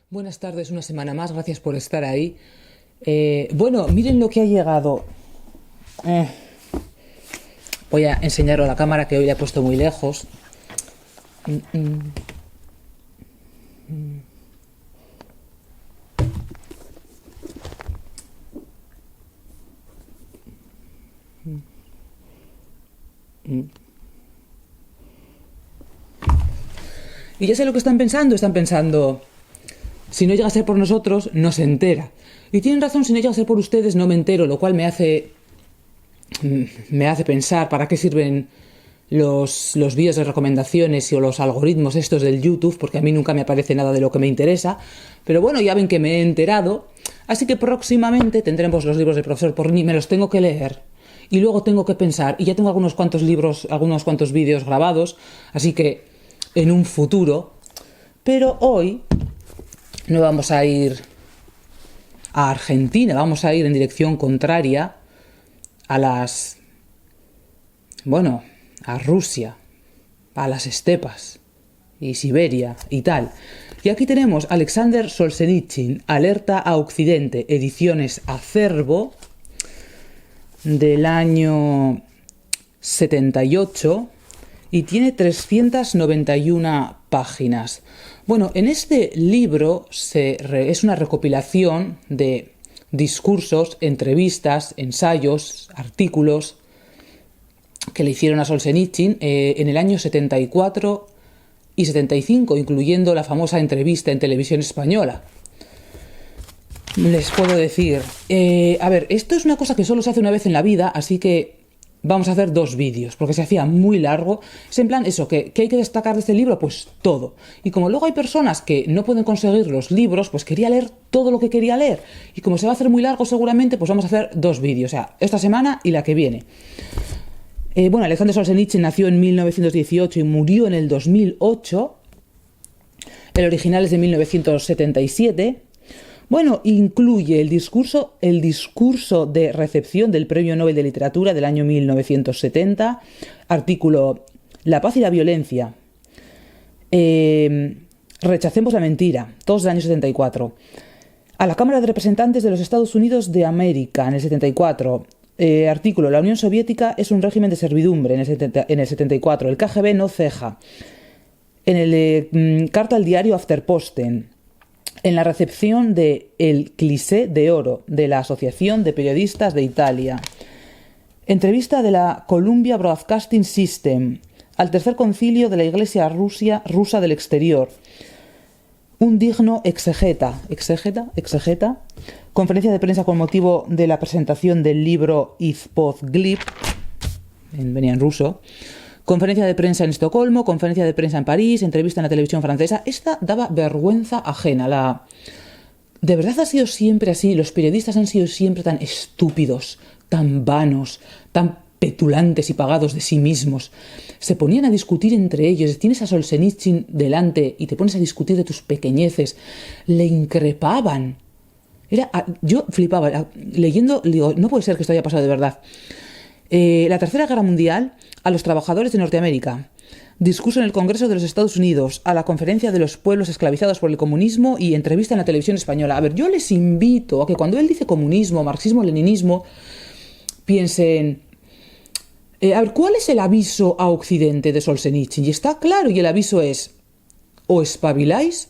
Buenas tardes, una semana más, gracias por estar ahí. Bueno, miren lo que ha llegado. Eh, Voy a enseñarlo a la cámara que hoy la he puesto muy lejos. Mm, mm, mm. Y ya sé lo que están pensando, si no llega a ser por nosotros, no se entera. Y tienen razón, si no llega a ser por ustedes, no me entero, lo cual me hace pensar para qué sirven los vídeos de recomendaciones o los algoritmos estos del YouTube, porque a mí nunca me aparece nada de lo que me interesa. Pero bueno, ya ven que me he enterado, así que próximamente tendremos los libros del profesor Porni, me los tengo que leer. Y luego tengo que pensar, y ya tengo algunos cuantos libros, algunos cuantos vídeos grabados, así que en un futuro. Pero hoy no vamos a ir a Argentina, vamos a ir en dirección contraria a a Rusia, a las estepas y Siberia y tal. Y aquí tenemos Alexander Solzhenitsyn, Alerta a Occidente, ediciones Acervo, del año 78, y tiene 391 páginas. Bueno, en este libro es una recopilación de discursos, entrevistas, ensayos, artículos que le hicieron a Solzhenitsyn en el año 74 y 75, incluyendo la famosa entrevista en televisión española. Les puedo decir, esto es una cosa que solo se hace una vez en la vida, así que vamos a hacer dos vídeos, porque se hacía muy largo. Es en plan eso, ¿qué hay que destacar de este libro? Pues todo. Y como luego hay personas que no pueden conseguir los libros, pues quería leer todo lo que quería leer. Y como se va a hacer muy largo seguramente, pues vamos a hacer dos vídeos, o sea, esta semana y la que viene. Alexander Solzhenitsyn nació en 1918 y murió en el 2008. El original es de 1977. Bueno, incluye el discurso de recepción del Premio Nobel de Literatura del año 1970, artículo La paz y la violencia, rechacemos la mentira, todos del año 74, a la Cámara de Representantes de los Estados Unidos de América en el 74, artículo La Unión Soviética es un régimen de servidumbre en el 74, el KGB no ceja, en el carta al diario Afterposten, en la recepción de El Cliché de Oro de la Asociación de Periodistas de Italia. Entrevista de la Columbia Broadcasting System al Tercer Concilio de la Iglesia Rusa del Exterior. Un digno exegeta. Conferencia de prensa con motivo de la presentación del libro Izpod-Glib, venía en ruso. Conferencia de prensa en Estocolmo, conferencia de prensa en París, entrevista en la televisión francesa. Esta daba vergüenza ajena. De verdad ha sido siempre así. Los periodistas han sido siempre tan estúpidos, tan vanos, tan petulantes y pagados de sí mismos. Se ponían a discutir entre ellos. Tienes a Solzhenitsyn delante y te pones a discutir de tus pequeñeces. Le increpaban. Yo flipaba. Leyendo, digo, no puede ser que esto haya pasado de verdad. La Tercera Guerra Mundial a los trabajadores de Norteamérica. Discurso en el Congreso de los Estados Unidos, a la Conferencia de los Pueblos Esclavizados por el Comunismo y entrevista en la televisión española. Yo les invito a que cuando él dice comunismo, marxismo, leninismo, piensen, ¿cuál es el aviso a Occidente de Solzhenitsyn? Y está claro, y el aviso es, o espabiláis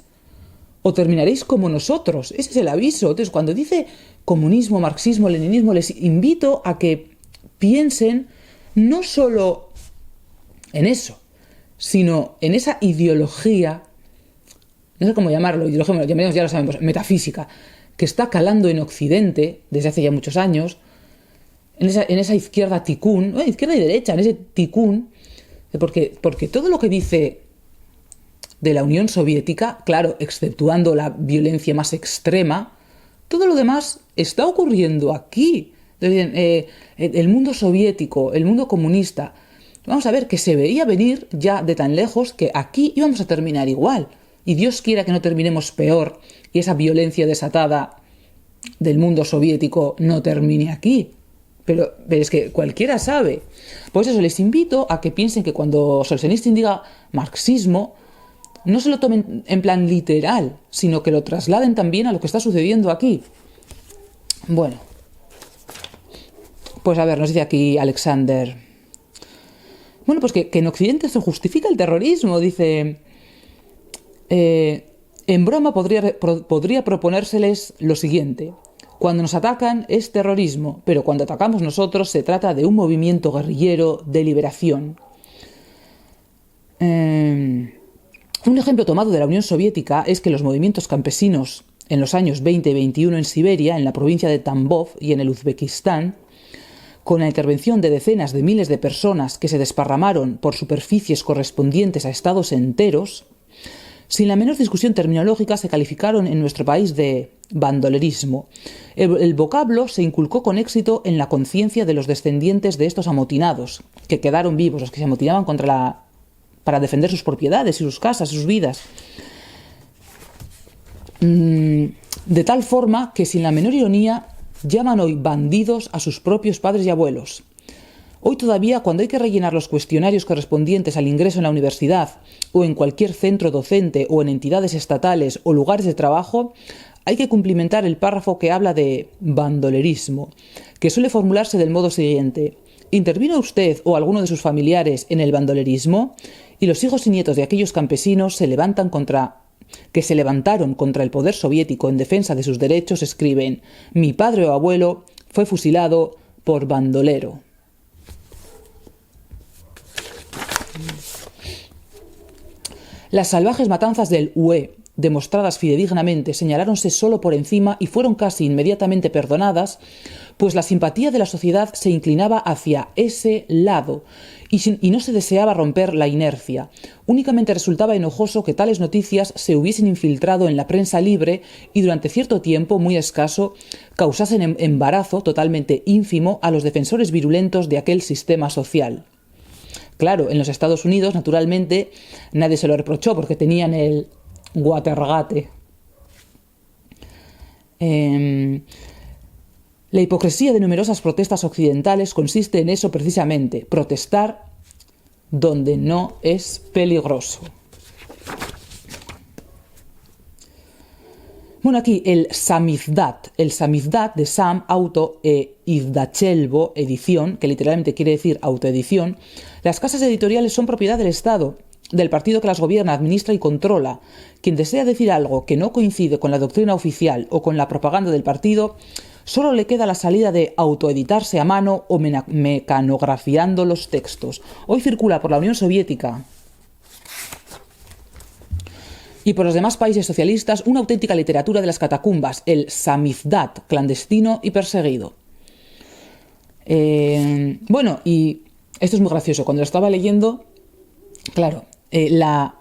o terminaréis como nosotros. Ese es el aviso. Entonces, cuando dice comunismo, marxismo, leninismo, les invito a que piensen no solo en eso, sino en esa ideología, no sé cómo llamarlo, ideología, ya lo sabemos, metafísica, que está calando en Occidente desde hace ya muchos años, en esa izquierda ticún, izquierda y derecha, en ese ticún, porque todo lo que dice de la Unión Soviética, claro, exceptuando la violencia más extrema, todo lo demás está ocurriendo aquí. El mundo soviético, el mundo comunista, vamos a ver que se veía venir ya de tan lejos que aquí íbamos a terminar igual. Y Dios quiera que no terminemos peor y esa violencia desatada del mundo soviético no termine aquí. Pero es que cualquiera sabe. Pues eso, les invito a que piensen que cuando Solzhenitsyn diga marxismo, no se lo tomen en plan literal, sino que lo trasladen también a lo que está sucediendo aquí. Bueno, pues a ver, nos dice aquí Alexander. Bueno, pues que en Occidente se justifica el terrorismo, dice. En broma podría proponérseles lo siguiente. Cuando nos atacan es terrorismo, pero cuando atacamos nosotros se trata de un movimiento guerrillero de liberación. Un ejemplo tomado de la Unión Soviética es que los movimientos campesinos en los años 20 y 21 en Siberia, en la provincia de Tambov y en el Uzbekistán, con la intervención de decenas de miles de personas que se desparramaron por superficies correspondientes a estados enteros, sin la menor discusión terminológica se calificaron en nuestro país de bandolerismo. El vocablo se inculcó con éxito en la conciencia de los descendientes de estos amotinados, que quedaron vivos, los que se amotinaban para defender sus propiedades y sus casas, sus vidas. De tal forma que, sin la menor ironía, llaman hoy bandidos a sus propios padres y abuelos. Hoy todavía, cuando hay que rellenar los cuestionarios correspondientes al ingreso en la universidad o en cualquier centro docente o en entidades estatales o lugares de trabajo, hay que cumplimentar el párrafo que habla de bandolerismo, que suele formularse del modo siguiente: ¿intervino usted o alguno de sus familiares en el bandolerismo? Y los hijos y nietos de aquellos campesinos que se levantaron contra el poder soviético en defensa de sus derechos escriben: mi padre o abuelo fue fusilado por bandolero. Las salvajes matanzas del UE, demostradas fidedignamente, señaláronse solo por encima y fueron casi inmediatamente perdonadas, pues la simpatía de la sociedad se inclinaba hacia ese lado y no se deseaba romper la inercia. Únicamente resultaba enojoso que tales noticias se hubiesen infiltrado en la prensa libre y durante cierto tiempo, muy escaso, causasen embarazo totalmente ínfimo a los defensores virulentos de aquel sistema social. Claro, en los Estados Unidos, naturalmente, nadie se lo reprochó porque tenían el Watergate. La hipocresía de numerosas protestas occidentales consiste en eso precisamente: protestar donde no es peligroso. Bueno, aquí el samizdat de Sam, auto, Izdachelvo, edición, que literalmente quiere decir autoedición. Las casas editoriales son propiedad del Estado, del partido que las gobierna, administra y controla. Quien desea decir algo que no coincide con la doctrina oficial o con la propaganda del partido, solo le queda la salida de autoeditarse a mano o mecanografiando los textos. Hoy circula por la Unión Soviética y por los demás países socialistas una auténtica literatura de las catacumbas, el samizdat, clandestino y perseguido. Bueno, y esto es muy gracioso. Cuando lo estaba leyendo, claro, la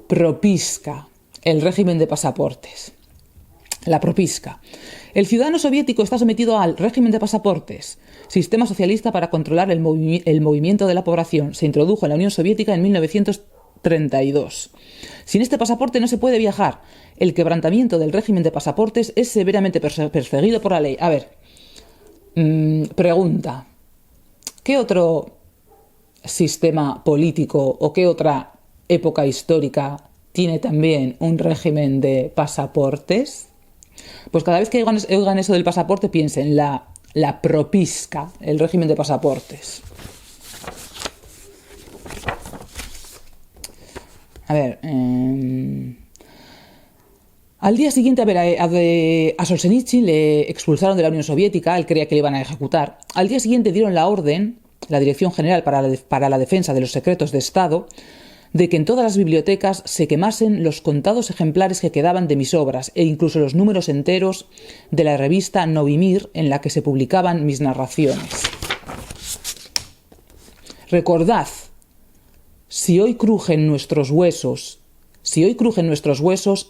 propiska, el régimen de pasaportes. La propiska. El ciudadano soviético está sometido al régimen de pasaportes, sistema socialista para controlar el movimiento de la población. Se introdujo en la Unión Soviética en 1932. Sin este pasaporte no se puede viajar. El quebrantamiento del régimen de pasaportes es severamente perseguido por la ley. A ver, pregunta: ¿qué otro sistema político o qué otra época histórica tiene también un régimen de pasaportes? Pues cada vez que oigan eso del pasaporte, piensen la propiska, el régimen de pasaportes. A ver, al día siguiente, a Solzhenitsyn le expulsaron de la Unión Soviética. Él creía que le iban a ejecutar. Al día siguiente dieron la orden, la Dirección General para la Defensa de los Secretos de Estado, de que en todas las bibliotecas se quemasen los contados ejemplares que quedaban de mis obras e incluso los números enteros de la revista Novimir en la que se publicaban mis narraciones. Recordad, si hoy crujen nuestros huesos,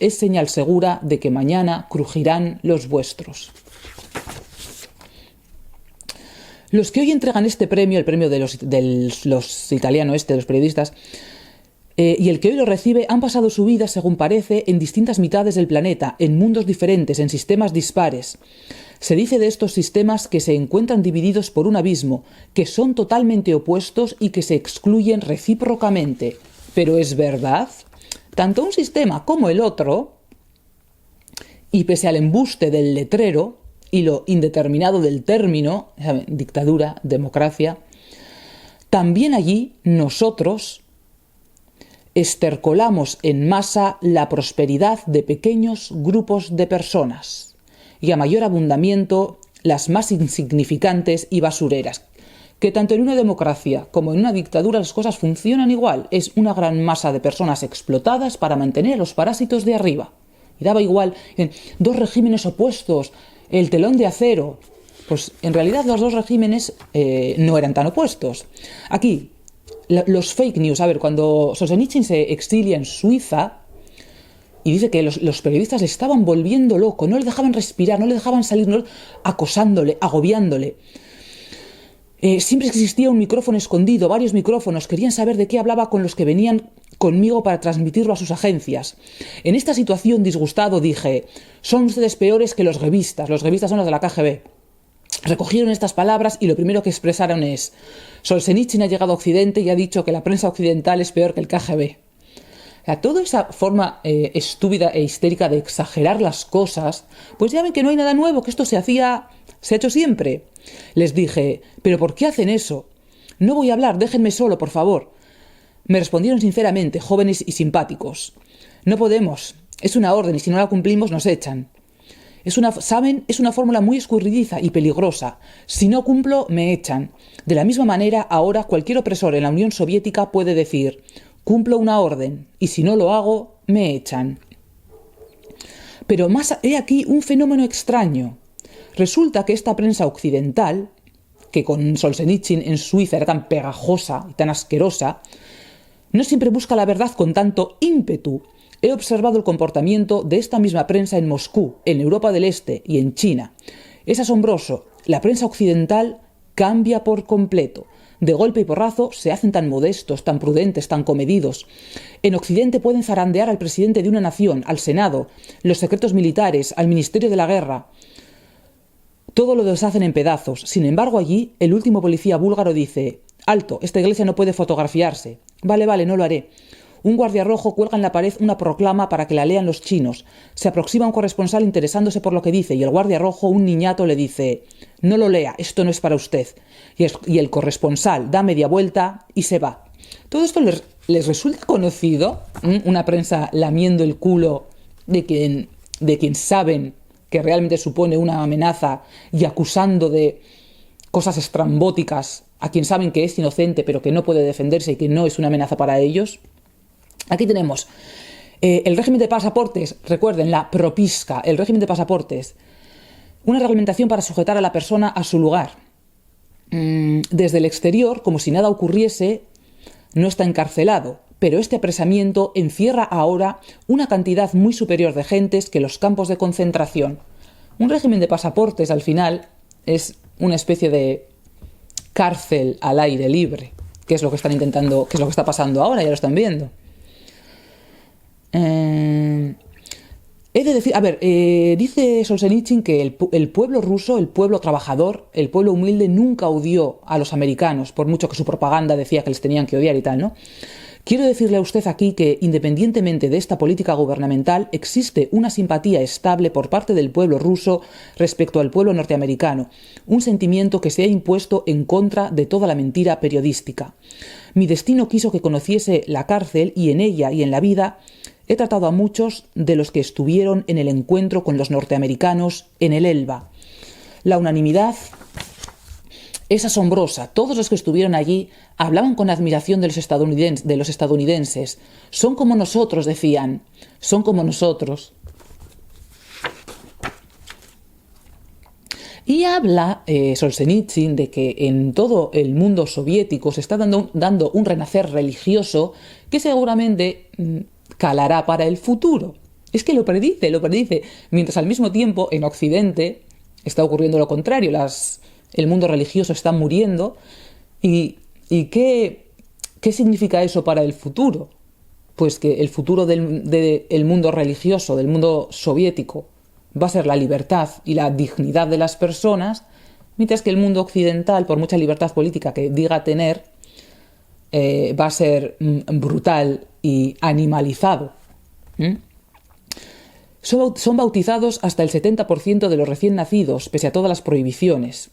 es señal segura de que mañana crujirán los vuestros. Los que hoy entregan este premio, el premio de los italianos, de los periodistas, y el que hoy lo recibe, han pasado su vida, según parece, en distintas mitades del planeta, en mundos diferentes, en sistemas dispares. Se dice de estos sistemas que se encuentran divididos por un abismo, que son totalmente opuestos y que se excluyen recíprocamente. ¿Pero es verdad? tanto un sistema como el otro, y pese al embuste del letrero y lo indeterminado del término, ¿saben? Dictadura, democracia, también allí nosotros estercolamos en masa la prosperidad de pequeños grupos de personas y a mayor abundamiento las más insignificantes y basureras, que tanto en una democracia como en una dictadura las cosas funcionan igual. Es una gran masa de personas explotadas para mantener a los parásitos de arriba. Y daba igual, dos regímenes opuestos, el telón de acero. Pues en realidad los dos regímenes no eran tan opuestos. Aquí, los fake news. A ver, cuando Solzhenitsyn se exilia en Suiza y dice que los periodistas le estaban volviendo loco, no le dejaban respirar, no le dejaban salir, acosándole, agobiándole. Siempre existía un micrófono escondido, varios micrófonos, querían saber de qué hablaba con los que venían conmigo para transmitirlo a sus agencias. En esta situación, disgustado, dije: son ustedes peores que los revistas son los de la KGB. Recogieron estas palabras y lo primero que expresaron es: Solzhenitsyn ha llegado a Occidente y ha dicho que la prensa occidental es peor que el KGB. O sea, toda esa forma estúpida e histérica de exagerar las cosas, pues ya ven que no hay nada nuevo, que esto se ha hecho siempre. Les dije: ¿pero por qué hacen eso? No voy a hablar, déjenme solo, por favor. Me respondieron sinceramente, jóvenes y simpáticos: no podemos, es una orden y si no la cumplimos nos echan. ¿Saben? Es una fórmula muy escurridiza y peligrosa. Si no cumplo, me echan. De la misma manera, ahora cualquier opresor en la Unión Soviética puede decir: cumplo una orden y si no lo hago, me echan. Pero he aquí un fenómeno extraño. Resulta que esta prensa occidental, que con Solzhenitsyn en Suiza era tan pegajosa y tan asquerosa, no siempre busca la verdad con tanto ímpetu. He observado el comportamiento de esta misma prensa en Moscú, en Europa del Este y en China. Es asombroso. La prensa occidental cambia por completo. De golpe y porrazo se hacen tan modestos, tan prudentes, tan comedidos. En Occidente pueden zarandear al presidente de una nación, al Senado, los secretos militares, al Ministerio de la Guerra. Todo lo deshacen en pedazos. Sin embargo, allí, el último policía búlgaro dice: alto, esta iglesia no puede fotografiarse. Vale, no lo haré. Un guardia rojo cuelga en la pared una proclama para que la lean los chinos. Se aproxima un corresponsal interesándose por lo que dice y el guardia rojo, un niñato, le dice: no lo lea, esto no es para usted. Y el corresponsal da media vuelta y se va. Todo esto les resulta conocido, una prensa lamiendo el culo de quien saben que realmente supone una amenaza y acusando de cosas estrambóticas a quien saben que es inocente pero que no puede defenderse y que no es una amenaza para ellos. Aquí tenemos el régimen de pasaportes, recuerden, la propiska, el régimen de pasaportes, una reglamentación para sujetar a la persona a su lugar. Desde el exterior, como si nada ocurriese, no está encarcelado, pero este apresamiento encierra ahora una cantidad muy superior de gentes que los campos de concentración. Un régimen de pasaportes, al final, es una especie de cárcel al aire libre, que es lo que están intentando, que es lo que está pasando ahora, ya lo están viendo. He de decir, dice Solzhenitsyn que el pueblo ruso, el pueblo trabajador, el pueblo humilde nunca odió a los americanos, por mucho que su propaganda decía que les tenían que odiar y tal, ¿no? Quiero decirle a usted aquí que, independientemente de esta política gubernamental, existe una simpatía estable por parte del pueblo ruso respecto al pueblo norteamericano, un sentimiento que se ha impuesto en contra de toda la mentira periodística. Mi destino quiso que conociese la cárcel y en ella y en la vida he tratado a muchos de los que estuvieron en el encuentro con los norteamericanos en el Elba. La unanimidad es asombrosa. Todos los que estuvieron allí hablaban con admiración de los estadounidenses. Son como nosotros, decían. Son como nosotros. Y habla Solzhenitsyn de que en todo el mundo soviético se está dando un renacer religioso que seguramente calará para el futuro. Es que lo predice. Mientras al mismo tiempo en Occidente está ocurriendo lo contrario. El mundo religioso está muriendo. ¿Y qué significa eso para el futuro? Pues que el futuro del mundo religioso, del mundo soviético, va a ser la libertad y la dignidad de las personas, mientras que el mundo occidental, por mucha libertad política que diga tener, va a ser brutal y animalizado. Son bautizados hasta el 70% de los recién nacidos, pese a todas las prohibiciones.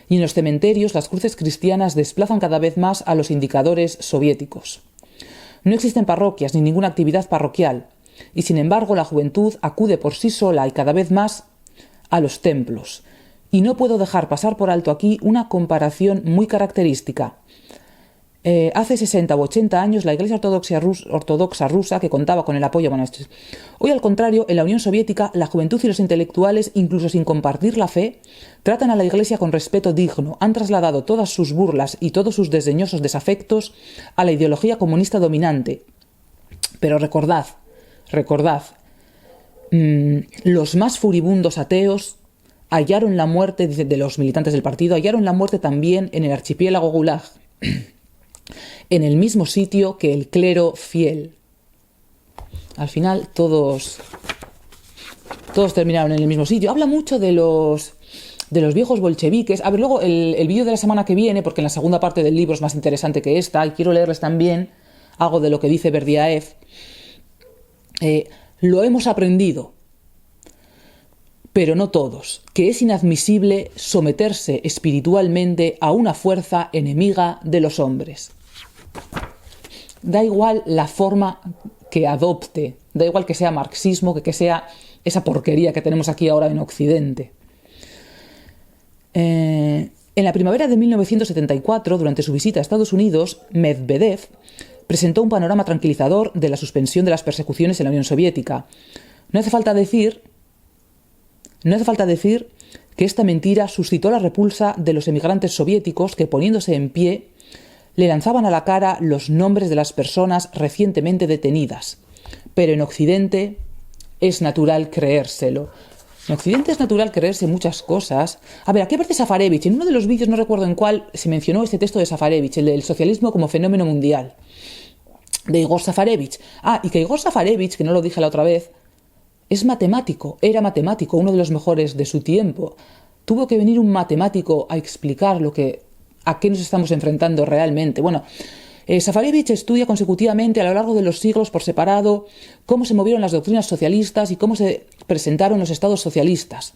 Y en los cementerios las cruces cristianas desplazan cada vez más a los indicadores soviéticos. No existen parroquias ni ninguna actividad parroquial, y sin embargo la juventud acude por sí sola y cada vez más a los templos. Y no puedo dejar pasar por alto aquí una comparación muy característica. Hace 60 u 80 años la Iglesia Ortodoxa rusa, que contaba con el apoyo... Hoy, al contrario, en la Unión Soviética, la juventud y los intelectuales, incluso sin compartir la fe, tratan a la Iglesia con respeto digno, han trasladado todas sus burlas y todos sus desdeñosos desafectos a la ideología comunista dominante. Pero recordad, los más furibundos ateos hallaron la muerte, de los militantes del partido, hallaron la muerte también en el archipiélago Gulag, en el mismo sitio que el clero fiel. Al final todos terminaron en el mismo sitio. Habla mucho de los viejos bolcheviques. A ver, luego el vídeo de la semana que viene, porque en la segunda parte del libro es más interesante que esta, y quiero leerles también algo de lo que dice Berdiaev. Lo hemos aprendido, pero no todos, que es inadmisible someterse espiritualmente a una fuerza enemiga de los hombres. Da igual la forma que adopte, da igual que sea marxismo, que sea esa porquería que tenemos aquí ahora en Occidente. En la primavera de 1974, durante su visita a Estados Unidos, Medvedev presentó un panorama tranquilizador de la suspensión de las persecuciones en la Unión Soviética. No hace falta decir que esta mentira suscitó la repulsa de los emigrantes soviéticos que, poniéndose en pie, le lanzaban a la cara los nombres de las personas recientemente detenidas. Pero en Occidente es natural creérselo. En Occidente es natural creerse muchas cosas. A ver, aquí aparece Safarevich. En uno de los vídeos, no recuerdo en cuál, se mencionó este texto de Safarevich, el del socialismo como fenómeno mundial, de Igor Safarevich. Y que Igor Safarevich, que no lo dije la otra vez, era matemático, uno de los mejores de su tiempo. Tuvo que venir un matemático a explicar a qué nos estamos enfrentando realmente. Bueno, Safarevich estudia consecutivamente a lo largo de los siglos por separado cómo se movieron las doctrinas socialistas y cómo se presentaron los estados socialistas.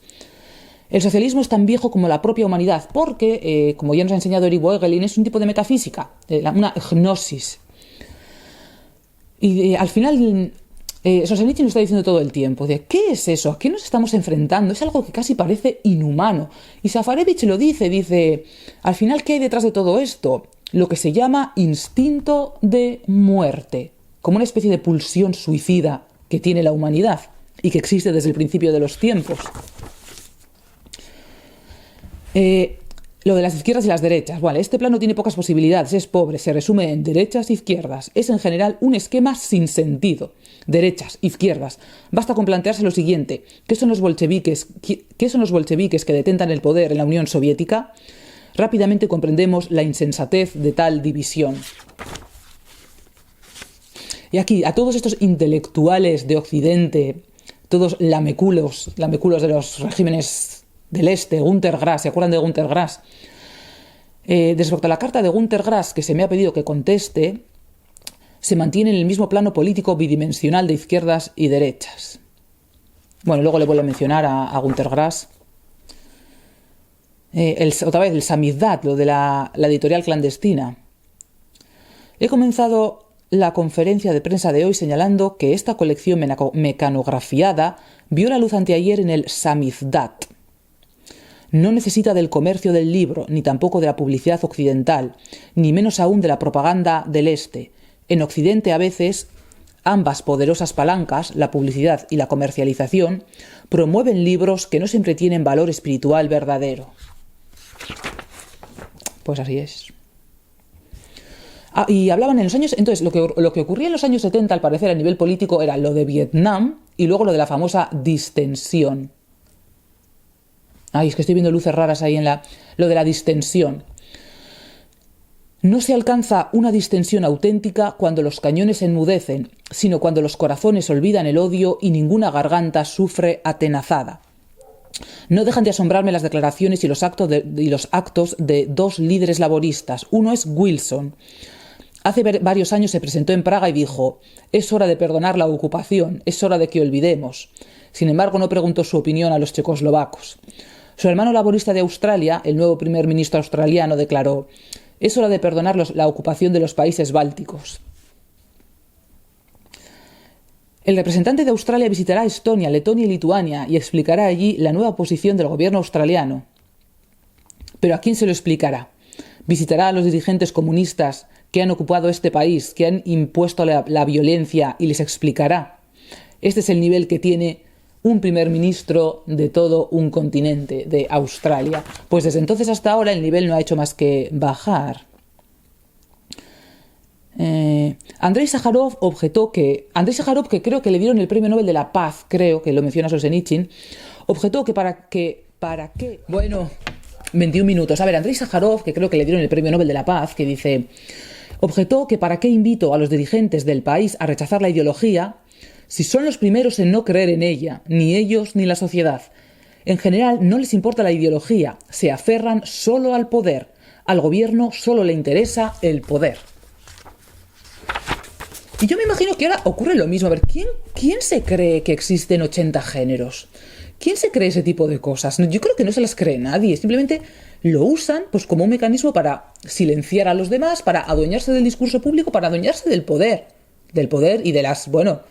El socialismo es tan viejo como la propia humanidad porque, como ya nos ha enseñado Eric Voegelin, es un tipo de metafísica, una gnosis. Y al final... Solzhenitsyn lo está diciendo todo el tiempo, de ¿qué es eso? ¿A qué nos estamos enfrentando? Es algo que casi parece inhumano. Y Safarevich lo dice, al final, ¿qué hay detrás de todo esto? Lo que se llama instinto de muerte, como una especie de pulsión suicida que tiene la humanidad y que existe desde el principio de los tiempos. Lo de las izquierdas y las derechas. Vale, este plano tiene pocas posibilidades, es pobre, se resume en derechas e izquierdas. Es en general un esquema sin sentido. Derechas, izquierdas. Basta con plantearse lo siguiente. ¿Qué son los bolcheviques que detentan el poder en la Unión Soviética? Rápidamente comprendemos la insensatez de tal división. Y aquí, a todos estos intelectuales de Occidente, todos lameculos de los regímenes del Este, Günter Grass, ¿se acuerdan de Günter Grass? Respecto a la carta de Günter Grass que se me ha pedido que conteste, se mantiene en el mismo plano político bidimensional de izquierdas y derechas. Bueno, luego le vuelvo a mencionar a Günter Grass. Otra vez, el Samizdat, lo de la editorial clandestina. He comenzado la conferencia de prensa de hoy señalando que esta colección mecanografiada vio la luz anteayer en el Samizdat. No necesita del comercio del libro, ni tampoco de la publicidad occidental, ni menos aún de la propaganda del Este. En Occidente, a veces, ambas poderosas palancas, la publicidad y la comercialización, promueven libros que no siempre tienen valor espiritual verdadero. Pues así es. Y hablaban en los años... Entonces, lo que ocurría en los años 70, al parecer, a nivel político, era lo de Vietnam y luego lo de la famosa distensión. Es que estoy viendo luces raras ahí lo de la distensión. No se alcanza una distensión auténtica cuando los cañones enmudecen, sino cuando los corazones olvidan el odio y ninguna garganta sufre atenazada. No dejan de asombrarme las declaraciones y los actos de dos líderes laboristas. Uno es Wilson. Hace varios años se presentó en Praga y dijo: es hora de perdonar la ocupación, es hora de que olvidemos. Sin embargo, no preguntó su opinión a los checoslovacos. Su hermano laborista de Australia, el nuevo primer ministro australiano, declaró: es hora de perdonar la ocupación de los países bálticos. El representante de Australia visitará Estonia, Letonia y Lituania y explicará allí la nueva posición del gobierno australiano. ¿Pero a quién se lo explicará? ¿Visitará a los dirigentes comunistas que han ocupado este país, que han impuesto la violencia, y les explicará? Este es el nivel que tiene un primer ministro de todo un continente, de Australia. Pues desde entonces hasta ahora el nivel no ha hecho más que bajar. Andrei Sájarov objetó que... Andrei Sájarov, que creo que le dieron el premio Nobel de la Paz, creo que lo menciona Solzhenitsyn, objetó que ¿para qué? Bueno, 21 minutos. A ver, Andrei Sájarov, que creo que le dieron el premio Nobel de la Paz, que dice... Objetó que ¿para qué invito a los dirigentes del país a rechazar la ideología si son los primeros en no creer en ella, ni ellos ni la sociedad? En general no les importa la ideología, se aferran solo al poder. Al gobierno solo le interesa el poder. Y yo me imagino que ahora ocurre lo mismo. A ver, ¿quién se cree que existen 80 géneros? ¿Quién se cree ese tipo de cosas? Yo creo que no se las cree nadie. Simplemente lo usan pues como un mecanismo para silenciar a los demás, para adueñarse del discurso público, para adueñarse del poder. Del poder y de las... bueno,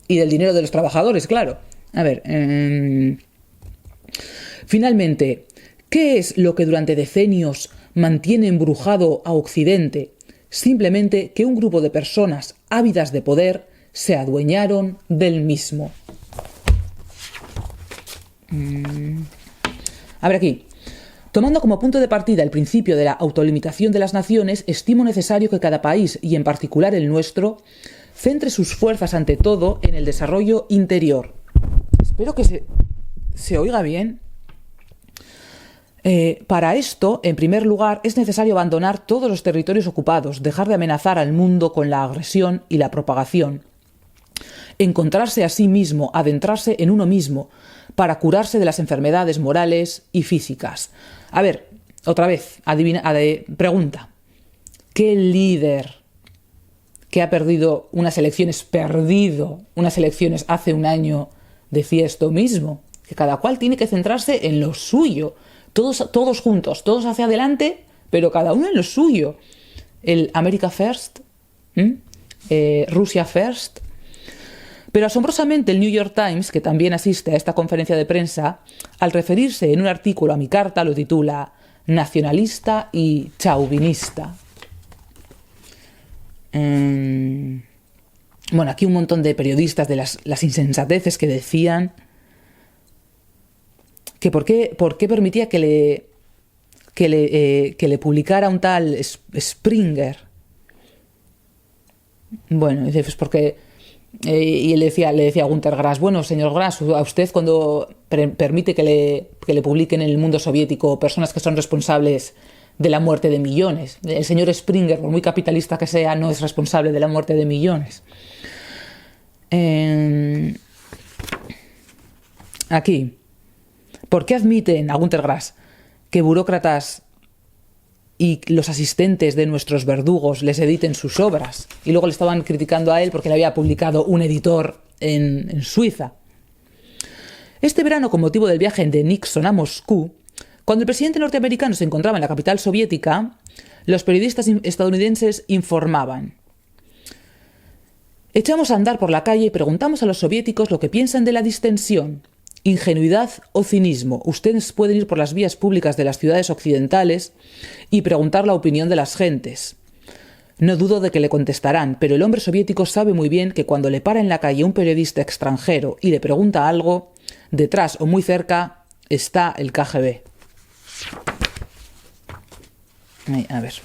y del dinero de los trabajadores, claro. A ver, finalmente, ¿qué es lo que durante decenios mantiene embrujado a Occidente? Simplemente que un grupo de personas ávidas de poder se adueñaron del mismo. A ver aquí. Tomando como punto de partida el principio de la autolimitación de las naciones, estimo necesario que cada país, y en particular el nuestro, centre sus fuerzas ante todo en el desarrollo interior. Espero que se oiga bien. Para esto, en primer lugar, es necesario abandonar todos los territorios ocupados, dejar de amenazar al mundo con la agresión y la propagación, encontrarse a sí mismo, adentrarse en uno mismo, para curarse de las enfermedades morales y físicas. A ver, otra vez, pregunta. ¿Qué líder que ha perdido unas elecciones hace un año decía esto mismo? Que cada cual tiene que centrarse en lo suyo. Todos juntos, todos hacia adelante, pero cada uno en lo suyo. El America First, Rusia First. Pero asombrosamente el New York Times, que también asiste a esta conferencia de prensa, al referirse en un artículo a mi carta lo titula nacionalista y chauvinista. Bueno, aquí un montón de periodistas de las insensateces que decían que por qué permitía que le publicara un tal Springer. Bueno, dice, pues porque... y él le decía a Günter Grass: bueno, señor Grass, a usted cuando permite que le publiquen en el mundo soviético personas que son responsables de la muerte de millones. El señor Springer, por muy capitalista que sea, no es responsable de la muerte de millones. Aquí. ¿Por qué admiten a Günter Grass que burócratas y los asistentes de nuestros verdugos les editen sus obras? Y luego le estaban criticando a él porque le había publicado un editor en Suiza. Este verano, con motivo del viaje de Nixon a Moscú, cuando el presidente norteamericano se encontraba en la capital soviética, los periodistas estadounidenses informaban: echamos a andar por la calle y preguntamos a los soviéticos lo que piensan de la distensión. Ingenuidad o cinismo. Ustedes pueden ir por las vías públicas de las ciudades occidentales y preguntar la opinión de las gentes. No dudo de que le contestarán, pero el hombre soviético sabe muy bien que cuando le para en la calle un periodista extranjero y le pregunta algo, detrás o muy cerca está el KGB. A ver.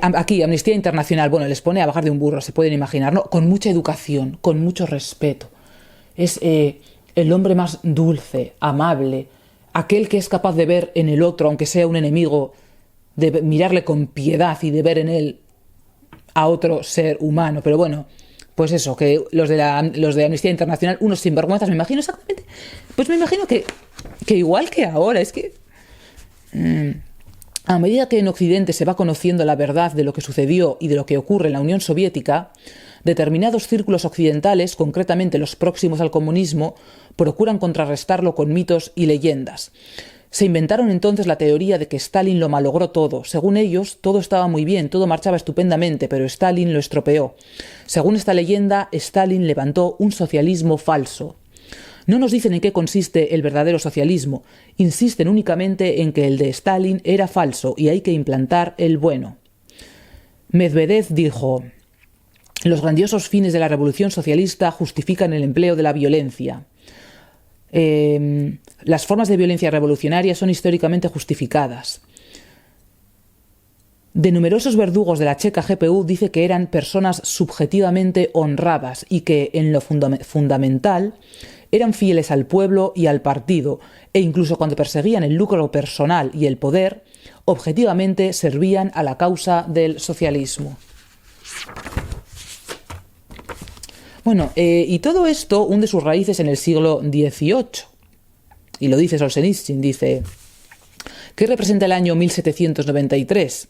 Aquí, Amnistía Internacional, bueno, les pone a bajar de un burro, se pueden imaginar, ¿no? Con mucha educación, con mucho respeto. Es el hombre más dulce, amable, aquel que es capaz de ver en el otro, aunque sea un enemigo, de mirarle con piedad y de ver en él a otro ser humano. Pero bueno, pues eso, que los de Amnistía Internacional, unos sinvergüenzas, me imagino exactamente, pues me imagino que igual que ahora, es que... a medida que en Occidente se va conociendo la verdad de lo que sucedió y de lo que ocurre en la Unión Soviética, determinados círculos occidentales, concretamente los próximos al comunismo, procuran contrarrestarlo con mitos y leyendas. Se inventaron entonces la teoría de que Stalin lo malogró todo. Según ellos, todo estaba muy bien, todo marchaba estupendamente, pero Stalin lo estropeó. Según esta leyenda, Stalin levantó un socialismo falso. No nos dicen en qué consiste el verdadero socialismo, insisten únicamente en que el de Stalin era falso y hay que implantar el bueno. Medvedev dijo: los grandiosos fines de la revolución socialista justifican el empleo de la violencia. Las formas de violencia revolucionaria son históricamente justificadas. De numerosos verdugos de la checa GPU dice que eran personas subjetivamente honradas y que, en lo fundamental, eran fieles al pueblo y al partido, e incluso cuando perseguían el lucro personal y el poder, objetivamente servían a la causa del socialismo. Bueno, y todo esto hunde sus raíces en el siglo XVIII. Y lo dice Solzhenitsyn, dice: ¿qué representa el año 1793?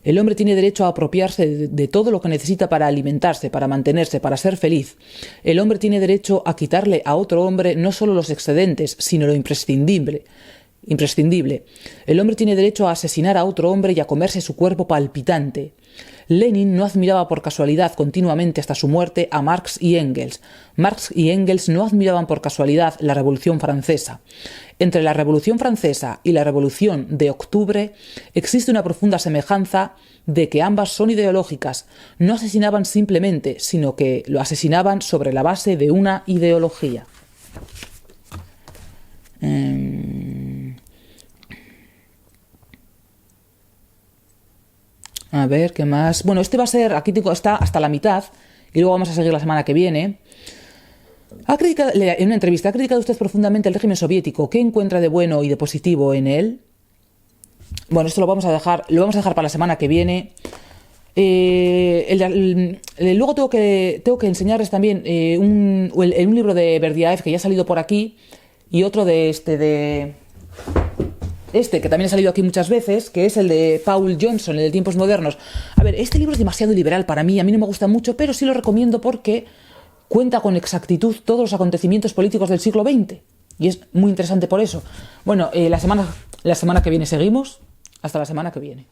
El hombre tiene derecho a apropiarse de todo lo que necesita para alimentarse, para mantenerse, para ser feliz. El hombre tiene derecho a quitarle a otro hombre no solo los excedentes, sino lo imprescindible. El hombre tiene derecho a asesinar a otro hombre y a comerse su cuerpo palpitante. Lenin no admiraba por casualidad continuamente hasta su muerte a Marx y Engels. Marx y Engels no admiraban por casualidad la Revolución Francesa. Entre la Revolución Francesa y la Revolución de Octubre existe una profunda semejanza de que ambas son ideológicas. No asesinaban simplemente, sino que lo asesinaban sobre la base de una ideología. A ver, ¿qué más? Bueno, este va a ser, aquí está hasta la mitad, y luego vamos a seguir la semana que viene. En una entrevista, ¿ha criticado usted profundamente el régimen soviético? ¿Qué encuentra de bueno y de positivo en él? Bueno, esto lo vamos a dejar para la semana que viene. Luego tengo que enseñarles también un libro de Berdyaev que ya ha salido por aquí, y otro que también ha salido aquí muchas veces, que es el de Paul Johnson, el de Tiempos Modernos. A ver, este libro es demasiado liberal para mí, a mí no me gusta mucho, pero sí lo recomiendo porque cuenta con exactitud todos los acontecimientos políticos del siglo XX. Y es muy interesante por eso. Bueno, la semana que viene seguimos. Hasta la semana que viene.